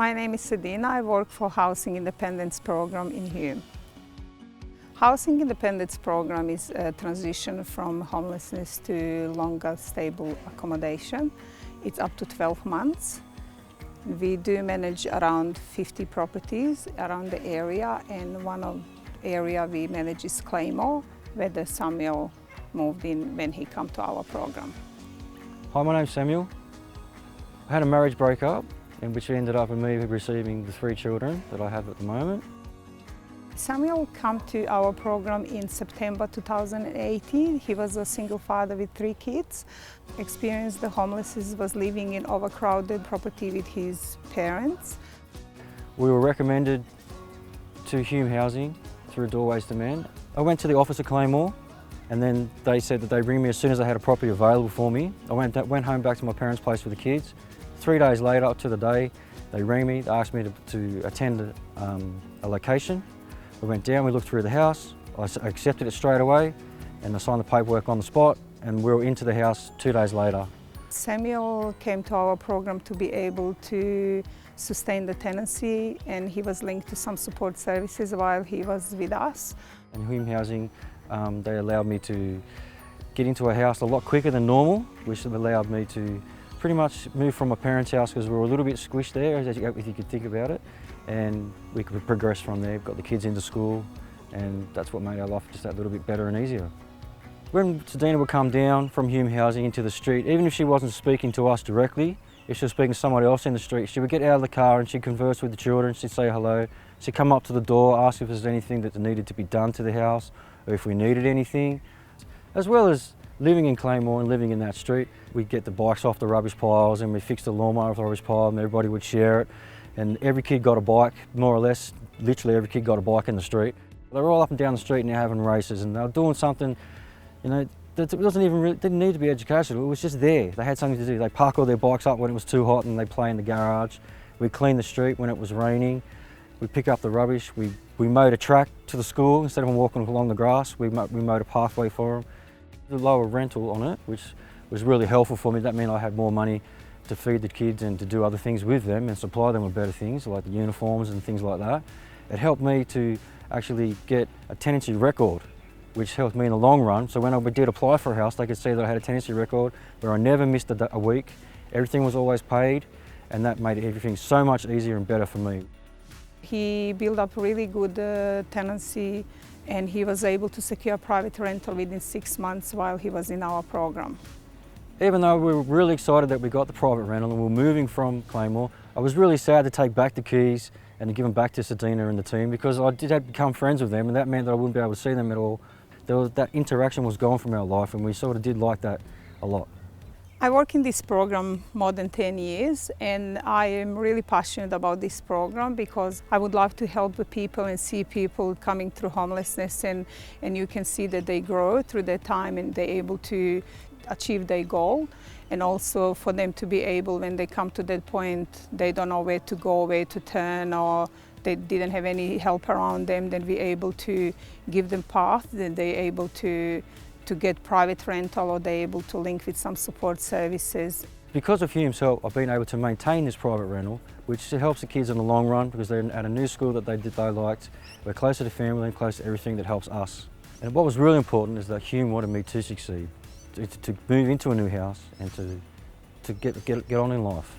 My name is Sedina. I work for Housing Independence Program in Hume. Housing Independence Program is a transition from homelessness to longer stable accommodation. It's up to 12 months. We do manage around 50 properties around the area, and one of the area we manage is Claymore, where the Samuel moved in when he came to our program. Hi, my name's Samuel. I had a marriage breakup in which ended up in me receiving the 3 children that I have at the moment. Samuel came to our program in September 2018. He was a single father with 3 kids. Experienced the homelessness, was living in overcrowded property with his parents. We were recommended to Hume Housing through Doorways to Men. I went to the office at Claymore, and then they said that they'd ring me as soon as they had a property available for me. I went home back to my parents' place with the kids. 3 days later, up to the day, they rang me, they asked me to attend a location. We went down, we looked through the house, I accepted it straight away, and I signed the paperwork on the spot, and we were into the house 2 days later. Samuel came to our program to be able to sustain the tenancy, and he was linked to some support services while he was with us. In Hume Housing, they allowed me to get into a house a lot quicker than normal, which allowed me to pretty much move from my parents' house because we were a little bit squished there, if you could think about it, and we could progress from there, got the kids into school, and that's what made our life just that little bit better and easier. When Sedina would come down from Hume Housing into the street, even if she wasn't speaking to us directly, if she was speaking to someone else in the street, she would get out of the car and she'd converse with the children, she'd say hello, she'd come up to the door, ask if there's anything that needed to be done to the house, or if we needed anything. As well as living in Claymore and living in that street, we'd get the bikes off the rubbish piles and we'd fix the lawnmower off the rubbish pile, and everybody would share it. And every kid got a bike, more or less, literally every kid got a bike in the street. They were all up and down the street now having races, and they were doing something, you know, that didn't need to be educational, it was just there. They had something to do. They park all their bikes up when it was too hot and they play in the garage. We'd clean the street when it was raining. We'd pick up the rubbish. We mowed a track to the school. Instead of them walking along the grass, we mowed a pathway for them. The lower rental on it, which was really helpful for me. That meant I had more money to feed the kids and to do other things with them and supply them with better things like the uniforms and things like that. It helped me to actually get a tenancy record, which helped me in the long run. So when I did apply for a house, they could see that I had a tenancy record where I never missed a week. Everything was always paid, and that made everything so much easier and better for me. He built up really good tenancy, and he was able to secure private rental within 6 months while he was in our program. Even though we were really excited that we got the private rental and we were moving from Claymore, I was really sad to take back the keys and to give them back to Sedina and the team, because I did have become friends with them, and that meant that I wouldn't be able to see them at all. That interaction was gone from our life, and we sort of did like that a lot. I work in this program more than 10 years, and I am really passionate about this program because I would love to help the people and see people coming through homelessness, and you can see that they grow through their time and they're able to achieve their goal, and also for them to be able, when they come to that point, they don't know where to go, where to turn, or they didn't have any help around them, then we're able to give them path, that they're able to get private rental, or they're able to link with some support services. Because of Hume's help, I've been able to maintain this private rental, which helps the kids in the long run because they're at a new school that they liked. We're closer to family and close to everything that helps us. And what was really important is that Hume wanted me to succeed, to move into a new house and to get on in life.